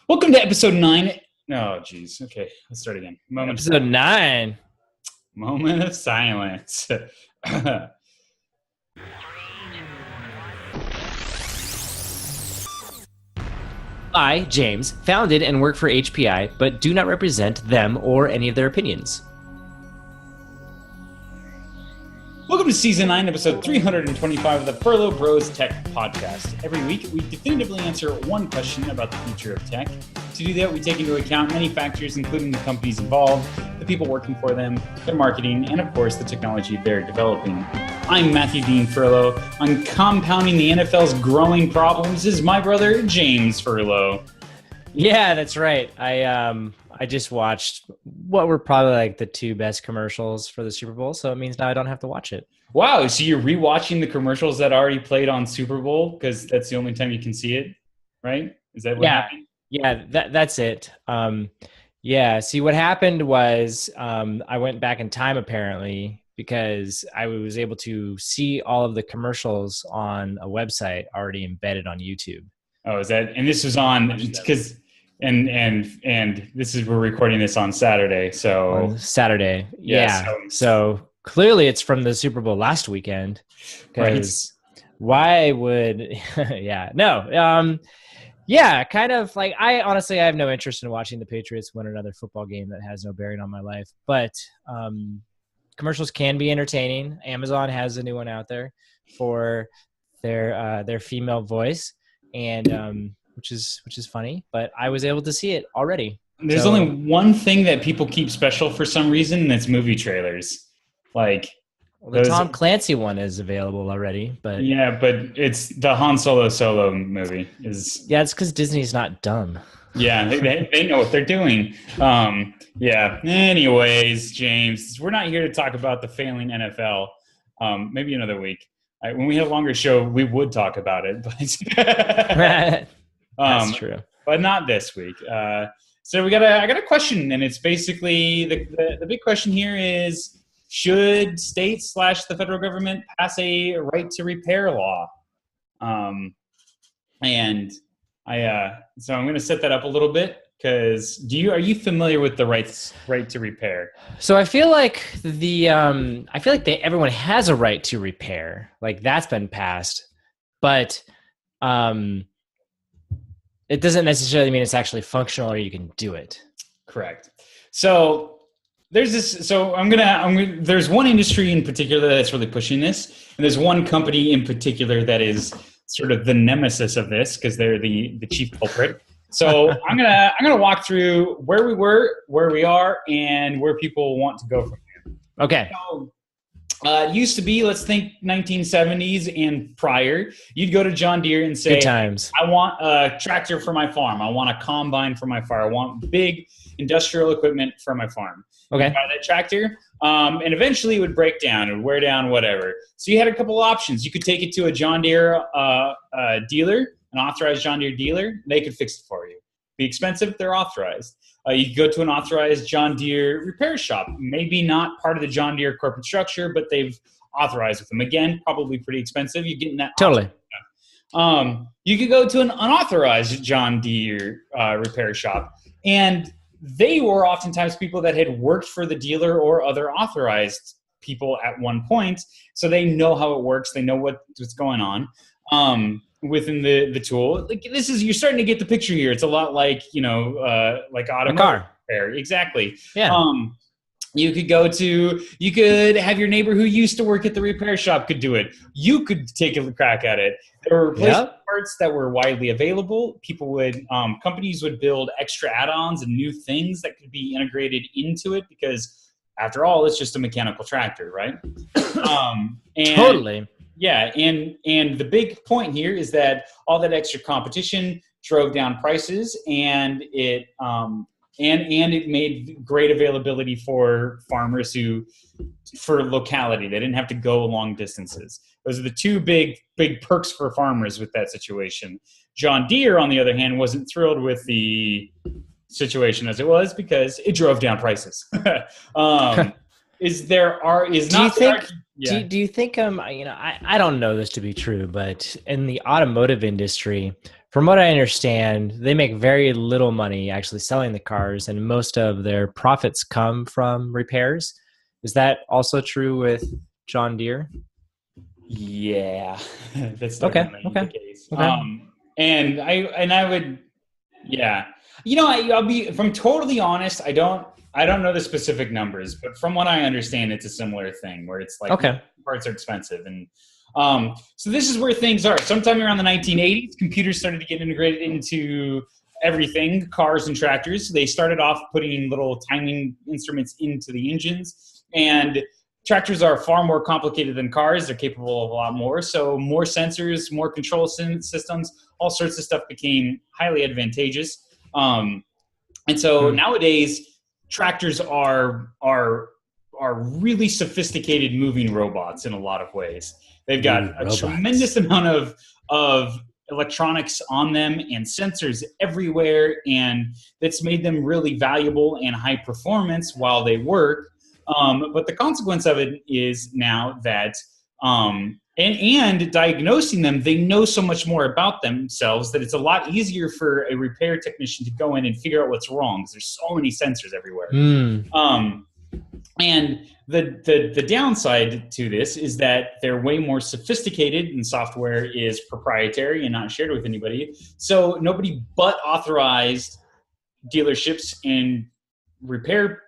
Welcome to episode 9. Oh, geez. Okay, let's start again. Episode 9. Moment of silence. I, James, founded and work for HPI, but do not represent them or any of their opinions. Welcome to season 9, episode 325 of the Furlo Bros Tech Podcast. Every week, we definitively answer one question about the future of tech. To do that, we take into account many factors, including the companies involved, the people working for them, their marketing, and of course, the technology they're developing. I'm Matthew Dean Furlo. I'm compounding the NFL's growing problems is my brother, James Furlo. Yeah, that's right. I just watched what were probably like the 2 best commercials for the Super Bowl, so it means now I don't have to watch it. Wow, so you're rewatching the commercials that already played on Super Bowl because that's the only time you can see it, right? Is that what happened? Yeah, that's it. See, what happened was I went back in time apparently because I was able to see all of the commercials on a website already embedded on YouTube. Oh, is that? And this was on because. And this is we're recording this on Saturday, so on Saturday, yeah. So clearly, it's from the Super Bowl last weekend. Because why would? Kind of like I honestly have no interest in watching the Patriots win another football game that has no bearing on my life. But commercials can be entertaining. Amazon has a new one out there for their female voice and. Which is funny, but I was able to see it already. There's only one thing that people keep special for some reason, and it's movie trailers. Like the Tom Clancy one is available already, but it's the Han Solo movie is. Yeah, it's because Disney's not dumb. Yeah, they know what they're doing. Anyways, James, we're not here to talk about the failing NFL. Maybe another week. When we had a longer show, we would talk about it, but. That's true, but not this week. So I got a question, and it's basically the big question here is: should states / the federal government pass a right to repair law? So I'm going to set that up a little bit because are you familiar with the right to repair? So I feel like everyone has a right to repair, like that's been passed, but it doesn't necessarily mean it's actually functional or you can do it. Correct. So there's this. So there's one industry in particular that's really pushing this, and there's one company in particular that is sort of the nemesis of this because they're the chief culprit. So I'm gonna walk through where we were, where we are, and where people want to go from here. Okay. So, it used to be, let's think 1970s and prior, you'd go to John Deere and say, good times. I want a tractor for my farm. I want a combine for my farm. I want big industrial equipment for my farm. Okay. You'd buy that tractor, and eventually it would break down, it would wear down, whatever. So you had a couple options. You could take it to a John Deere dealer, an authorized John Deere dealer. They could fix it for you. Be expensive, they're authorized. You could go to an authorized John Deere repair shop. Maybe not part of the John Deere corporate structure, but they've authorized with them. Again, probably pretty expensive. You're getting that. Totally. You could go to an unauthorized John Deere repair shop. And they were oftentimes people that had worked for the dealer or other authorized people at one point. So they know how it works. They know what's going on. Within the tool, like you're starting to get the picture here. It's a lot like like automotive car repair. Exactly. Yeah. You could have your neighbor who used to work at the repair shop could do it. You could take a crack at it. There were replacement parts that were widely available. Companies would build extra add-ons and new things that could be integrated into it because, after all, it's just a mechanical tractor, right? Totally. Yeah, and the big point here is that all that extra competition drove down prices, and it made great availability for farmers for locality. They didn't have to go long distances. Those are the 2 big perks for farmers with that situation. John Deere, on the other hand, wasn't thrilled with the situation as it was because it drove down prices. Do you think I don't know this to be true, but in the automotive industry, From what I understand, they make very little money actually selling the cars, and most of their profits come from repairs. Is that also true with John Deere? Yeah, that's Okay. definitely the Okay. case. Okay. And I would, yeah, I'll be, if I'm totally honest, I don't know the specific numbers, but from what I understand, it's a similar thing where it's like Okay. parts are expensive. And so this is where things are. Sometime around the 1980s, computers started to get integrated into everything, cars and tractors. They started off putting little timing instruments into the engines, and tractors are far more complicated than cars. They're capable of a lot more. So more sensors, more control systems, all sorts of stuff became highly advantageous. And so nowadays, tractors are really sophisticated moving robots in a lot of ways. They've got a tremendous amount of electronics on them and sensors everywhere, and that's made them really valuable and high performance while they work. But the consequence of it is now that and diagnosing them, they know so much more about themselves that it's a lot easier for a repair technician to go in and figure out what's wrong because there's so many sensors everywhere. And the downside to this is that they're way more sophisticated, and software is proprietary and not shared with anybody. So nobody but authorized dealerships and repair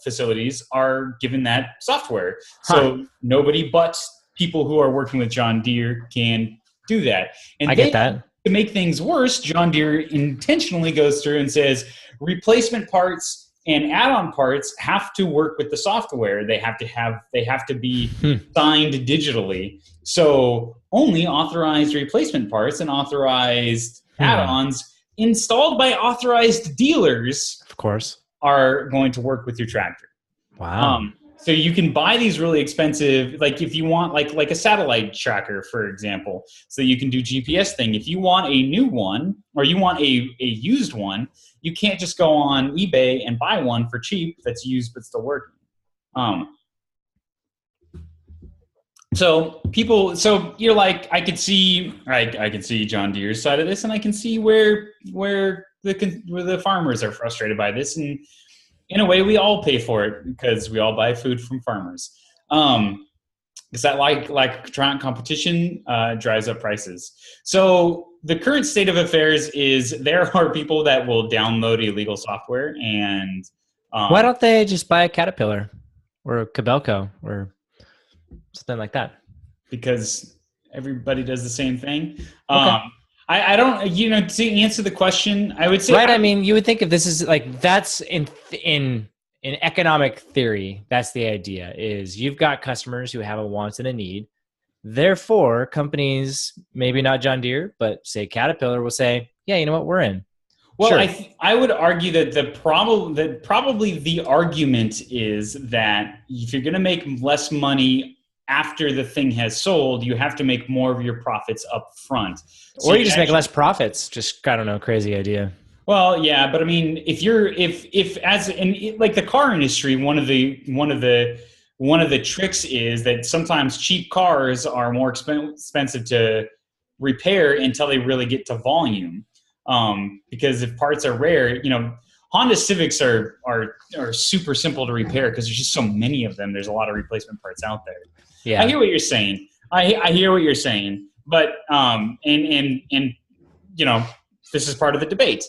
facilities are given that software. So nobody but people who are working with John Deere can do that. And I get that. To make things worse, John Deere intentionally goes through and says replacement parts and add-on parts have to work with the software. They have to be signed digitally. So only authorized replacement parts and authorized add-ons installed by authorized dealers, of course, are going to work with your tractor. Wow. So you can buy these really expensive, like if you want like a satellite tracker, for example, so you can do GPS thing. If you want a new one or you want a used one, you can't just go on eBay and buy one for cheap that's used but still working. So you're like, I can see John Deere's side of this, and I can see where the farmers are frustrated by this, and in a way, we all pay for it because we all buy food from farmers. Because that like competition drives up prices. So the current state of affairs is there are people that will download illegal software and why don't they just buy a Caterpillar or a Cabelco or something like that? Because everybody does the same thing. Okay. I don't, to answer the question, I would say, right. I mean, you would think if this is like, that's in economic theory, that's the idea is you've got customers who have a want and a need. Therefore, companies, maybe not John Deere, but say Caterpillar will say, yeah, you know what, we're in. Well, sure. I would argue that probably the argument is that if you're going to make less money after the thing has sold, you have to make more of your profits up front. So or you just make less profits. Just, I don't know, crazy idea. Well, yeah, but I mean, like the car industry, one of the tricks is that sometimes cheap cars are more expensive to repair until they really get to volume. Because if parts are rare, Honda Civics are super simple to repair because there's just so many of them. There's a lot of replacement parts out there. Yeah, I hear what you're saying. I hear what you're saying, but this is part of the debate.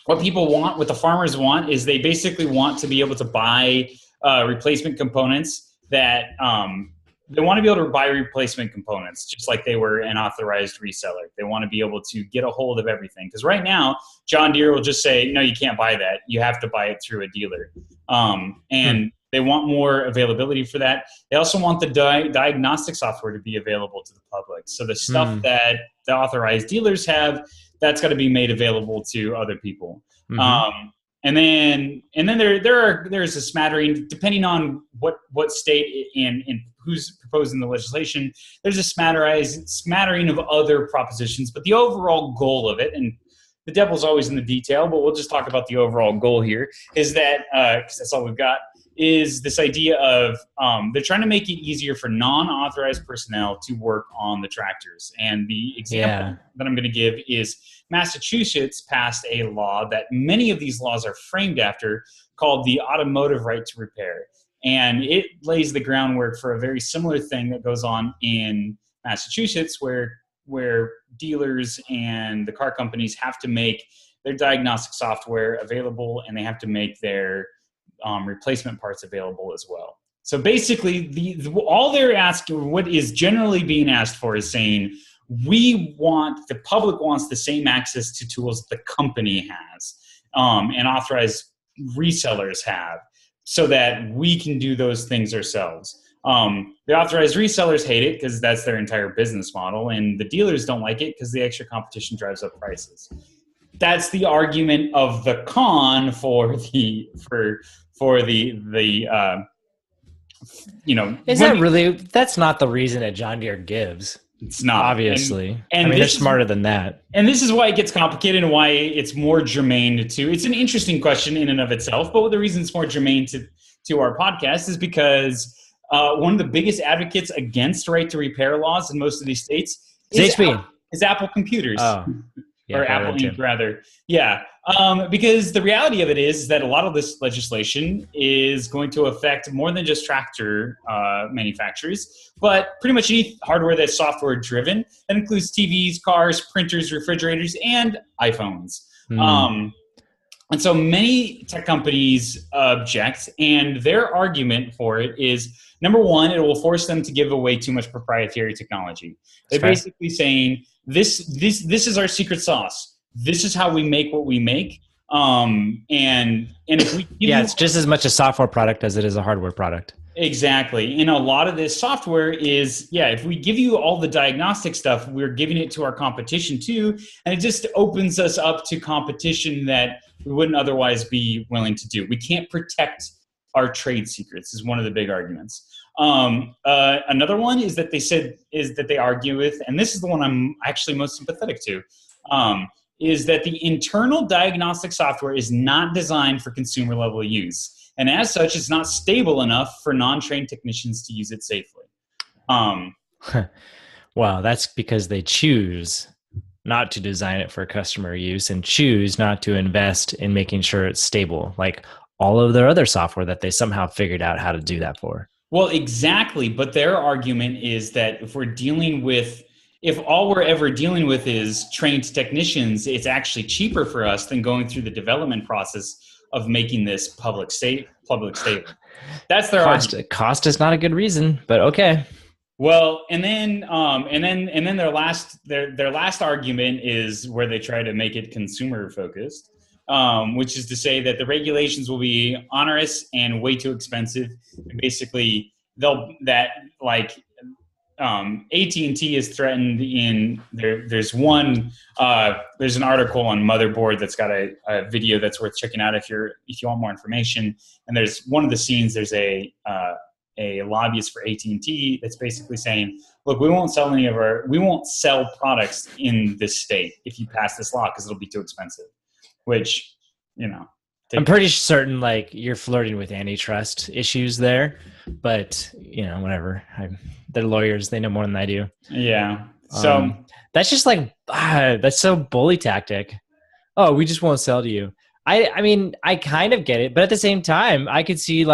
What the farmers want is they basically want to be able to buy replacement components that they want to be able to buy replacement components just like they were an authorized reseller. They want to be able to get a hold of everything because right now John Deere will just say, no, you can't buy that. You have to buy it through a dealer. They want more availability for that. They also want the diagnostic software to be available to the public. So the stuff that the authorized dealers have, that's got to be made available to other people. And then there's a smattering, depending on what state and who's proposing the legislation, there's a smattering of other propositions. But the overall goal of it, and the devil's always in the detail, but we'll just talk about the overall goal here, is that, because that's all we've got, is this idea of they're trying to make it easier for non-authorized personnel to work on the tractors. And the example that I'm going to give is Massachusetts passed a law that many of these laws are framed after, called the automotive right to repair. And it lays the groundwork for a very similar thing that goes on in Massachusetts, where dealers and the car companies have to make their diagnostic software available, and they have to make their replacement parts available as well. So basically, all they're asking, what is generally being asked for, is saying the public wants the same access to tools the company has, and authorized resellers have, so that we can do those things ourselves. The authorized resellers hate it because that's their entire business model, and the dealers don't like it because the extra competition drives up prices. That's the argument of the con for the Is that really? That's not the reason that John Deere gives. It's not, obviously. And I mean, they're smarter than that. And this is why it gets complicated and why it's more germane to. It's an interesting question in and of itself, but the reason it's more germane to our podcast is because one of the biggest advocates against right to repair laws in most of these states is Apple Computers. Oh. Yeah, or Apple Inc. rather. Yeah. Because the reality of it is that a lot of this legislation is going to affect more than just tractor manufacturers, but pretty much any hardware that's software driven. That includes TVs, cars, printers, refrigerators, and iPhones. And so many tech companies object, and their argument for it is, number one, it will force them to give away too much proprietary technology. They're basically saying, this is our secret sauce. This is how we make what we make. And if we it's just as much a software product as it is a hardware product. Exactly. And a lot of this software is, if we give you all the diagnostic stuff, we're giving it to our competition too. And it just opens us up to competition that we wouldn't otherwise be willing to do. We can't protect our trade secrets is one of the big arguments. Another one is that they argue with, and this is the one I'm actually most sympathetic to, is that the internal diagnostic software is not designed for consumer level use. And as such, it's not stable enough for non-trained technicians to use it safely. Well, that's because they choose not to design it for customer use and choose not to invest in making sure it's stable, like all of their other software that they somehow figured out how to do that for. Well, exactly. But their argument is that if all we're ever dealing with is trained technicians, it's actually cheaper for us than going through the development process of making this public stable. That's their argument. Cost is not a good reason, but okay. Well, and then their last argument is where they try to make it consumer focused, which is to say that the regulations will be onerous and way too expensive. And basically, AT&T is threatened in there. There's an article on Motherboard that's got a video that's worth checking out if you want more information. And there's one of the scenes. There's a lobbyist for AT&T that's basically saying, look, we won't sell products in this state if you pass this law because it'll be too expensive, which, I'm pretty certain you're flirting with antitrust issues there, but whatever. They're lawyers. They know more than I do. Yeah. So that's just that's so bully tactic. Oh, we just won't sell to you. I mean, I kind of get it, but at the same time, I could see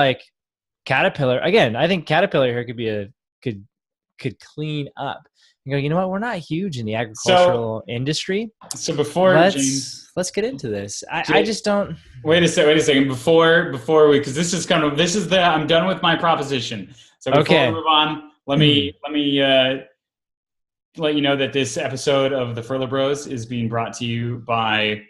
Caterpillar again. I think Caterpillar here could clean up and go, you know what? We're not huge in the agricultural industry. So before let's get into this. I just don't. Wait a second. Before we, because this is I'm done with my proposition. So before we move on, let me let you know that this episode of the Furlo Bros is being brought to you by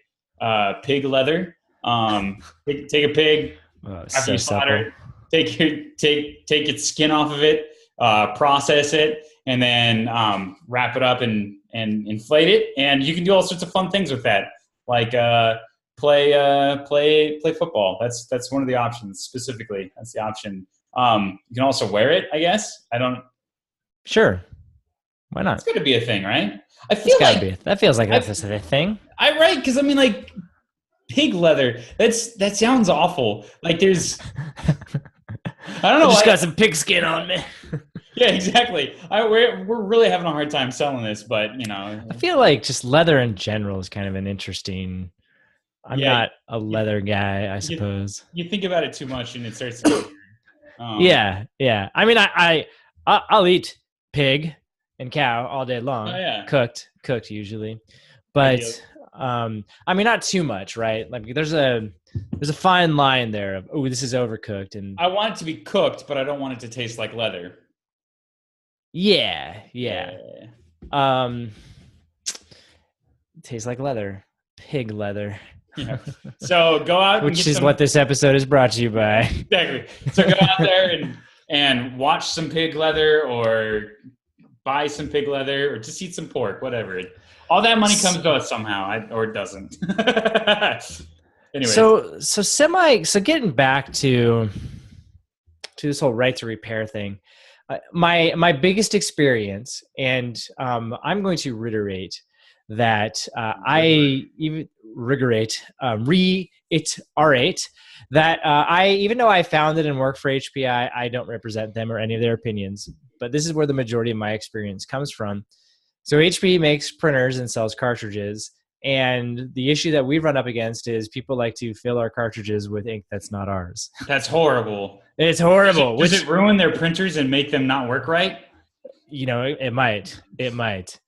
Pig Leather. Take a pig after you slaughter it. Take its skin off of it, process it, and then wrap it up and inflate it. And you can do all sorts of fun things with that, like play football. That's one of the options specifically. That's the option. You can also wear it, I guess. Sure. Why not? It's got to be a thing, right? That feels like that's a thing. Right, because I mean, pig leather. That sounds awful. There's I don't I know just why. got some pigskin on me. Yeah, exactly. We're really having a hard time selling this, but I feel like just leather in general is kind of an interesting. I'm yeah, not a you, leather guy, I you, suppose. you think about it too much and it starts to get weird. Yeah, yeah. I mean, I'll eat pig and cow all day Oh long, yeah, cooked usually, ideal. but I mean, not too much, right? Like there's a fine line there of, oh, this is overcooked, and I want it to be cooked, but I don't want it to taste like leather. yeah, yeah. Yeah. Um, tastes like leather, pig leather. Yeah. So go out and Which get is some. what this episode is brought to you by. Exactly. So go out there and watch some pig leather, or buy some pig leather, or just eat some pork, whatever. All that money comes to us somehow, or it doesn't. Anyways. So getting back to this whole right to repair thing, my biggest experience, and I'm going to reiterate that I even reiterate that I, even though I founded and work for HPI, I don't represent them or any of their opinions, but this is where the majority of my experience comes from. So HP makes printers and sells cartridges. And the issue that we've run up against is people like to fill our cartridges with ink that's not ours. That's horrible. It's horrible. Does it ruin their printers and make them not work right? It might.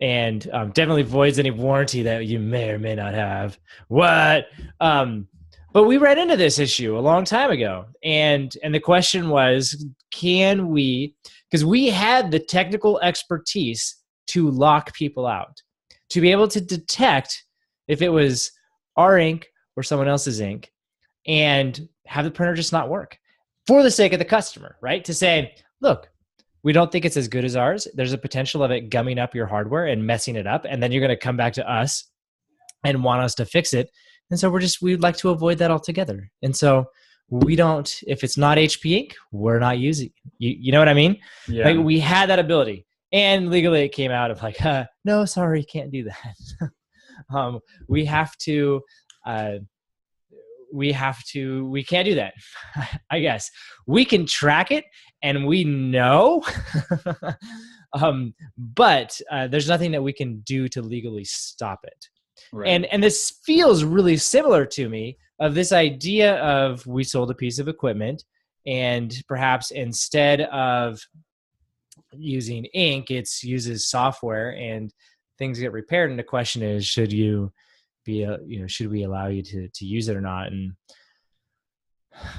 And definitely voids any warranty that you may or may not have. What? But we ran into this issue a long time ago. And the question was, can we, because we had the technical expertise to lock people out, to be able to detect if it was our ink or someone else's ink, and have the printer just not work for the sake of the customer, right? To say, look, we don't think it's as good as ours. There's a potential of it gumming up your hardware and messing it up. And then you're going to come back to us and want us to fix it. And so we'd like to avoid that altogether. And so we don't, if it's not HP ink, we're not using it. You know what I mean? Yeah. Like, we had that ability. And legally it came out of like, no, sorry, can't do that. We can't do that. I guess we can track it and we know, but there's nothing that we can do to legally stop it. Right. And this feels really similar to me, of this idea of, we sold a piece of equipment and perhaps instead of using ink, it uses software and things get repaired. And the question is, should we allow you to use it or not? And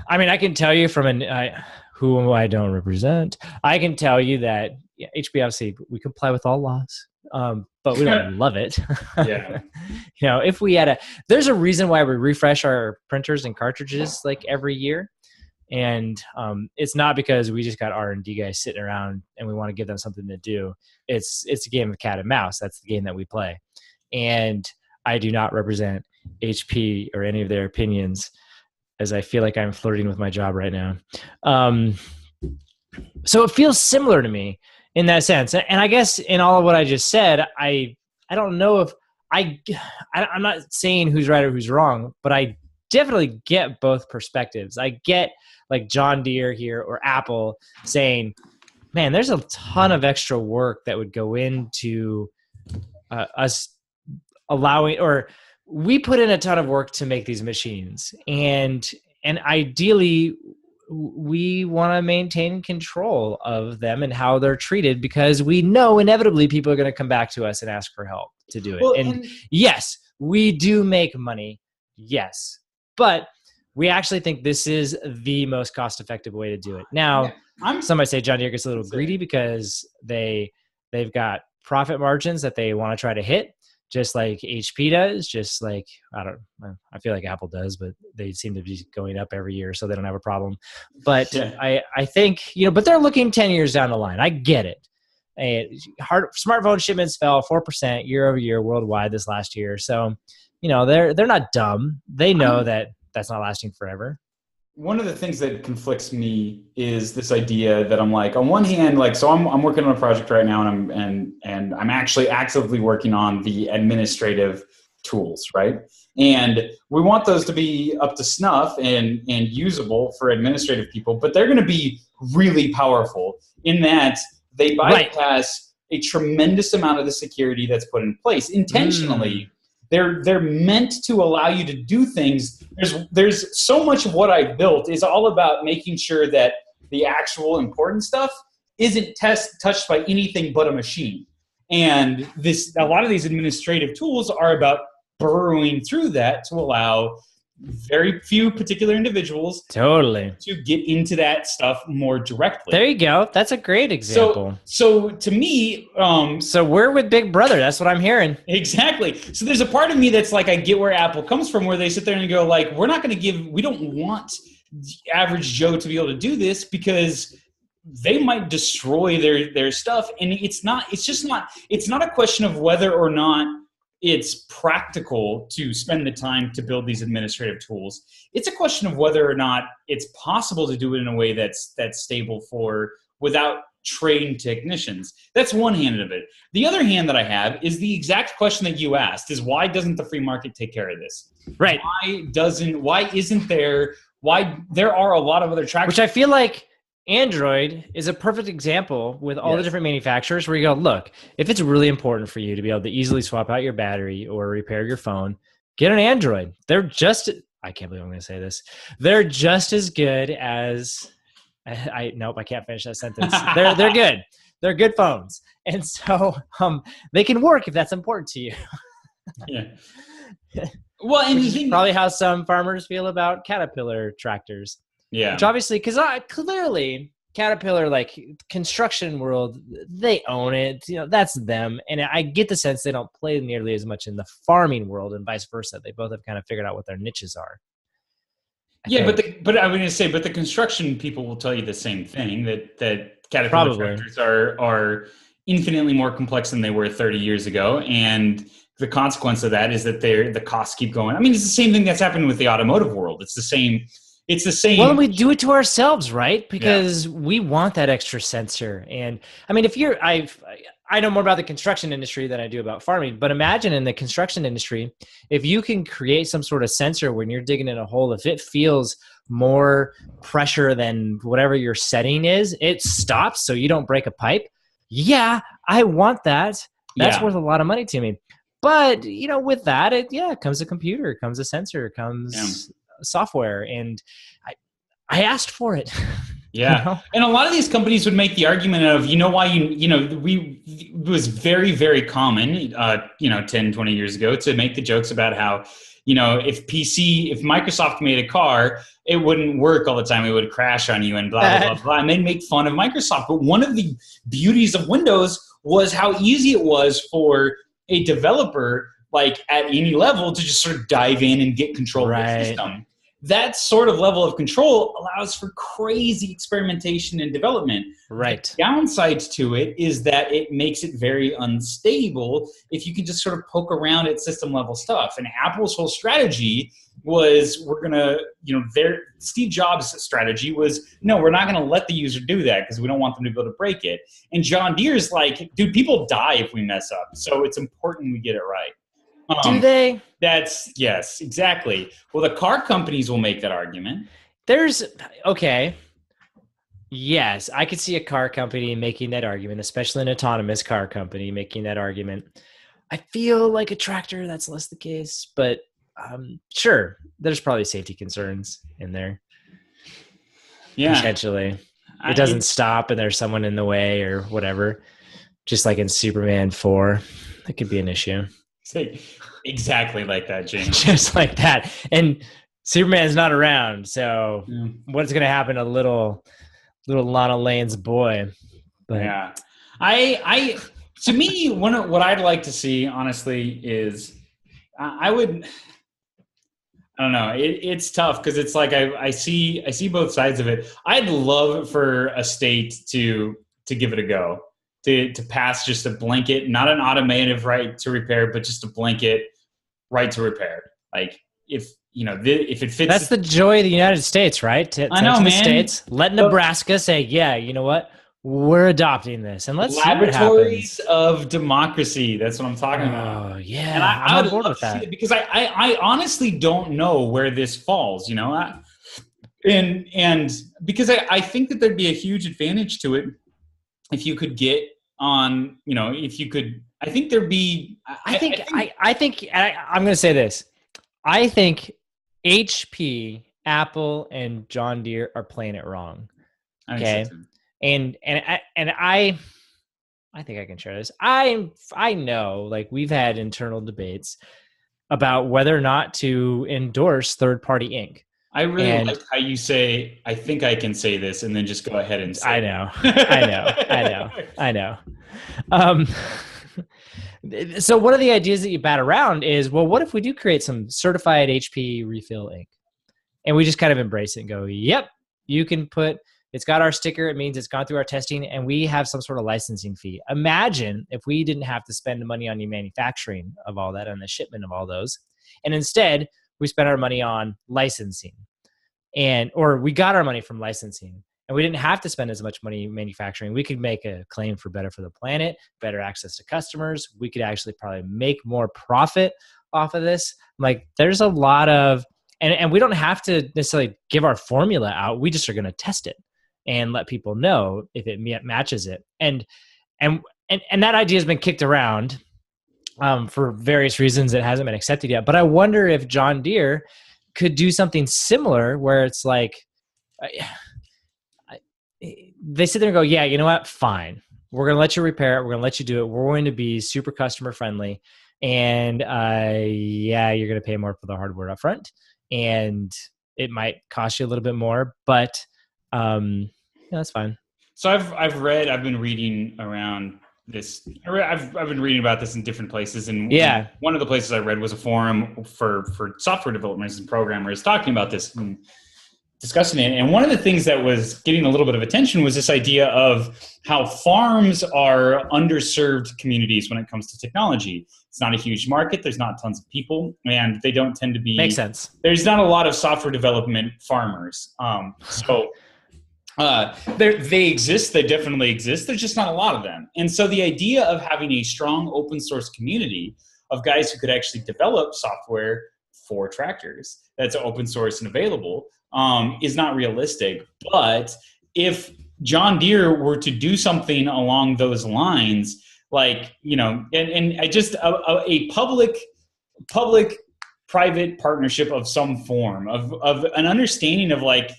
I mean, I can tell you from who I don't represent, I can tell you that HP, obviously, we comply with all laws, but we don't love it. Yeah. If we had there's a reason why we refresh our printers and cartridges like every year. And it's not because we just got R&D guys sitting around and we want to give them something to do. It's a game of cat and mouse. That's the game that we play. And I do not represent HP or any of their opinions, as I feel like I'm flirting with my job right now. So it feels similar to me in that sense. And I guess in all of what I just said, I don't know if I'm not saying who's right or who's wrong, but I definitely get both perspectives. I get like John Deere here or Apple saying, man, there's a ton of extra work that would go into us allowing, or we put in a ton of work to make these machines, and ideally we want to maintain control of them and how they're treated, because we know inevitably people are going to come back to us and ask for help to do it. Well, and yes, we do make money. Yes. But we actually think this is the most cost-effective way to do it. Now, some might say John Deere gets a little greedy because they've got profit margins that they want to try to hit, just like HP does, just like, I feel like Apple does, but they seem to be going up every year, so they don't have a problem. But yeah. I think, but they're looking 10 years down the line. I get it. Smartphone shipments fell 4% year over year worldwide this last year. So, they're not dumb. They know that that's not lasting forever. One of the things that conflicts me is this idea that I'm like, on one hand, like, so I'm working on a project right now, and I'm actually actively working on the administrative tools, right? And we want those to be up to snuff and usable for administrative people, but they're going to be really powerful in that they bypass a tremendous amount of the security that's put in place intentionally. They're meant to allow you to do things. There's so much of what I've built is all about making sure that the actual important stuff isn't touched by anything but a machine. And a lot of these administrative tools are about burrowing through that to allow very few particular individuals to get into that stuff more directly. There you go. That's a great example. So to me, so we're with Big Brother. That's what I'm hearing. Exactly. So there's a part of me that's like, I get where Apple comes from, where they sit there and go like, we don't want the average Joe to be able to do this because they might destroy their stuff. And it's not a question of whether or not it's practical to spend the time to build these administrative tools. It's a question of whether or not it's possible to do it in a way that's stable without trained technicians. That's one hand of it. The other hand that I have is the exact question that you asked: is why doesn't the free market take care of this? Right. Why there are a lot of other trackers, which I feel like Android is a perfect example with all the different manufacturers where you go, look, if it's really important for you to be able to easily swap out your battery or repair your phone, get an Android. I can't believe I'm going to say this. They're just as good as, nope, I can't finish that sentence. They're good. They're good phones. And so they can work if that's important to you. Yeah. Well, and probably how some farmers feel about Caterpillar tractors. Yeah. Which obviously, because clearly Caterpillar, like construction world, they own it. That's them. And I get the sense they don't play nearly as much in the farming world and vice versa. They both have kind of figured out what their niches are. But I was going to say, the construction people will tell you the same thing, that Caterpillar tractors are infinitely more complex than they were 30 years ago. And the consequence of that is that the costs keep going. I mean, it's the same thing that's happened with the automotive world. It's the same. Well, we do it to ourselves, right? Because we want that extra sensor. And I mean, I know more about the construction industry than I do about farming, but imagine in the construction industry, if you can create some sort of sensor when you're digging in a hole, if it feels more pressure than whatever your setting is, it stops so you don't break a pipe. Yeah, I want that. That's worth a lot of money to me. But, with that, it comes a computer, comes a sensor, comes software, and I asked for it. Yeah. And a lot of these companies would make the argument of, it was very, very common, 10, 20 years ago to make the jokes about how, if Microsoft made a car, it wouldn't work all the time. It would crash on you and blah, blah, blah, blah. And they'd make fun of Microsoft. But one of the beauties of Windows was how easy it was for a developer, like at any level, to just sort of dive in and get control of the system. That sort of level of control allows for crazy experimentation and development. Right. The downside to it is that it makes it very unstable if you can just sort of poke around at system level stuff. And Apple's whole strategy was, Steve Jobs' strategy was, no, we're not going to let the user do that because we don't want them to be able to break it. And John Deere's like, dude, people die if we mess up. So it's important we get it right. Do they? Yes, exactly. Well, the car companies will make that argument. Yes, I could see a car company making that argument, especially an autonomous car company making that argument. I feel like a tractor, that's less the case, but sure, there's probably safety concerns in there. Yeah. Potentially. It doesn't stop and there's someone in the way or whatever. Just like in Superman 4, that could be an issue. Exactly like that, James. Just like that. And Superman's not around, so what's going to happen to little Lana Lane's boy? But yeah. To me, what I'd like to see, honestly, is I don't know. It's tough because it's like I see both sides of it. I'd love for a state to give it a go. To pass just a blanket, not an automated right to repair, but just a blanket right to repair. Like if it fits. That's the joy of the United States, right? I know, man. States. Let Nebraska say, yeah, you know what? we're adopting this, and let's see what Laboratories happens. of democracy. That's what I'm talking about. Oh And yeah, I'm I on would board love with to see that. it because I honestly don't know where this falls, and because I think that there'd be a huge advantage to it if you could get on, if you could, I think there'd be, I'm going to say this. I think HP, Apple, and John Deere are playing it wrong. I think Okay, so too. I think I can share this. I know, like, we've had internal debates about whether or not to endorse third-party ink. I really And like how you say, I think I can say this, and then just go ahead and say I know. Um, so one of the ideas that you bat around is, well, what if we do create some certified HP refill ink? And we just kind of embrace it and go, yep, you can put, it's got our sticker. It means it's gone through our testing, and we have some sort of licensing fee. Imagine if we didn't have to spend the money on the manufacturing of all that and the shipment of all those. And instead, we spent our money on licensing, or we got our money from licensing, and we didn't have to spend as much money manufacturing. We could make a claim for better for the planet, better access to customers. We could actually probably make more profit off of this. Like, there's a lot of, and we don't have to necessarily give our formula out. We just are going to test it and let people know if it matches it. And that idea has been kicked around for various reasons. It hasn't been accepted yet. But I wonder if John Deere could do something similar where it's like, they sit there and go, yeah, you know what? Fine. We're going to let you repair it. We're going to let you do it. We're going to be super customer friendly. And yeah, you're going to pay more for the hardware up front. And it might cost you a little bit more, but yeah, that's fine. So I've been reading around this. I've been reading about this in different places, and yeah, one of the places I read was a forum for software developers and programmers talking about this and discussing it. And one of the things that was getting a little bit of attention was this idea of how farms are underserved communities when it comes to technology. It's not a huge market. There's not tons of people, and they don't tend to be. Makes sense. There's not a lot of software development farmers. They exist. They definitely exist. There's just not a lot of them. And so the idea of having a strong open source community of guys who could actually develop software for tractors that's open source and available is not realistic. But if John Deere were to do something along those lines, like, and I just a public private partnership of some form of an understanding of, like,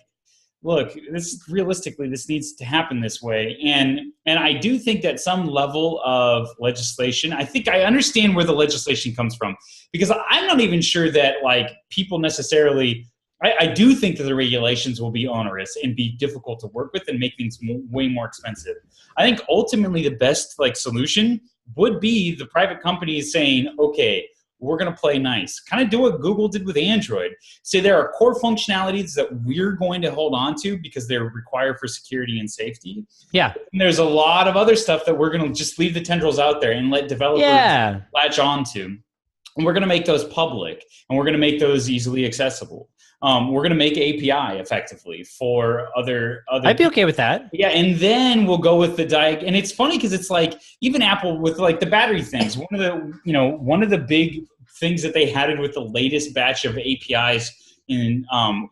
look, this needs to happen this way. And I do think that some level of legislation, I think I understand where the legislation comes from, because I'm not even sure that, like, people necessarily, I do think that the regulations will be onerous and be difficult to work with and make things way more expensive. I think ultimately the best, like, solution would be the private companies saying, okay, we're going to play nice. Kind of do what Google did with Android. Say there are core functionalities that we're going to hold on to because they're required for security and safety. Yeah. And there's a lot of other stuff that we're going to just leave the tendrils out there and let developers latch on to. And we're going to make those public, and we're going to make those easily accessible. We're going to make API effectively for other. I'd be okay with that. Yeah, and then we'll go with the and it's funny because it's like even Apple with, like, the battery things. One of the big things that they had with the latest batch of APIs in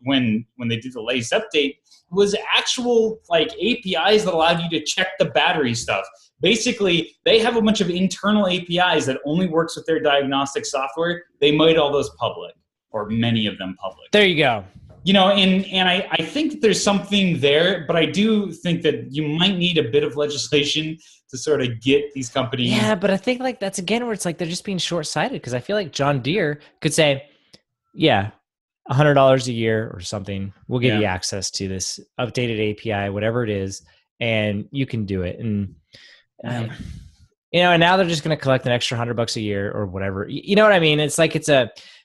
when they did the latest update was actual, like, APIs that allowed you to check the battery stuff. Basically, they have a bunch of internal APIs that only works with their diagnostic software. They made all those public, or many of them public. There you go. And I think that there's something there, but I do think that you might need a bit of legislation to sort of get these companies. Yeah, but I think, like, that's again where it's like they're just being short-sighted, because I feel like John Deere could say, yeah, $100 a year or something, we'll give you access to this updated API, whatever it is, and you can do it. And and now they're just going to collect an extra $100 a year or whatever. You know what I mean? It's like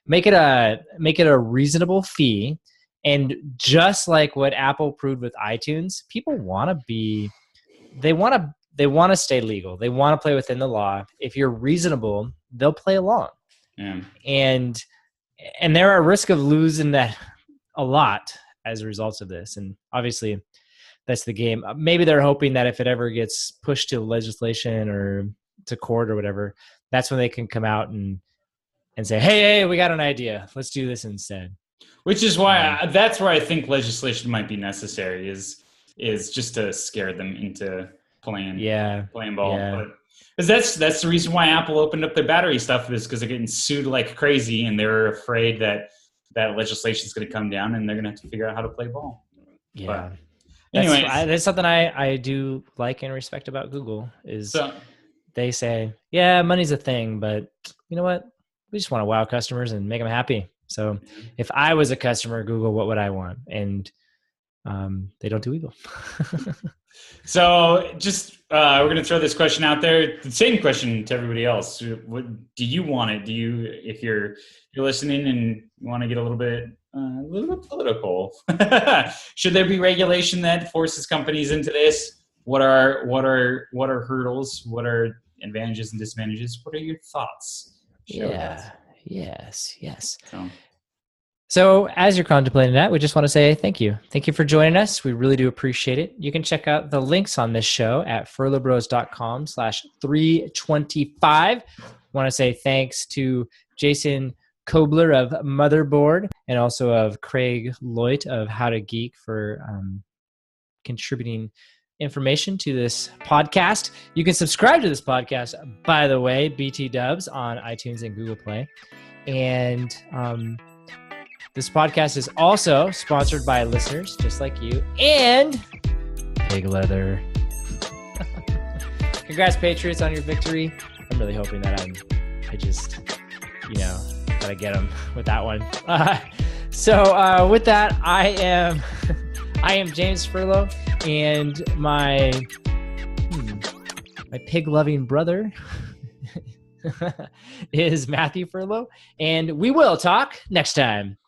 make it a reasonable fee. And just like what Apple proved with iTunes, people want to stay legal. They want to play within the law. If you're reasonable, they'll play along. Yeah. And they're at risk of losing that a lot as a result of this. And obviously that's the game. Maybe they're hoping that if it ever gets pushed to legislation or to court or whatever, that's when they can come out and say, hey, we got an idea. Let's do this instead. Which is why that's where I think legislation might be necessary is just to scare them into playing ball. Yeah. But that's the reason why Apple opened up their battery stuff, is because they're getting sued like crazy, and they're afraid that legislation is going to come down and they're going to have to figure out how to play ball. Yeah. But anyways, that's something I do like and respect about Google is they say, yeah, money's a thing, but you know what? We just want to wow customers and make them happy. So if I was a customer of Google, what would I want? And they don't do evil. So just we're going to throw this question out there. The same question to everybody else. What do you want it? Do you, if you're listening and you want to get a little bit political, should there be regulation that forces companies into this? What are hurdles? What are advantages and disadvantages? What are your thoughts? Yes. So as you're contemplating that, we just want to say thank you. Thank you for joining us. We really do appreciate it. You can check out the links on this show at furlobros.com/325. Want to say thanks to Jason Kobler of Motherboard and also of Craig Loit of How to Geek for contributing information to this podcast. You can subscribe to this podcast, by the way, BT Dubs on iTunes and Google Play. And this podcast is also sponsored by listeners just like you and Pig Leather. Congrats, Patriots, on your victory. I'm really hoping that I just, that I get them with that one. So with that, I am James Furlo, and my pig-loving brother is Matthew Furlo, and we will talk next time.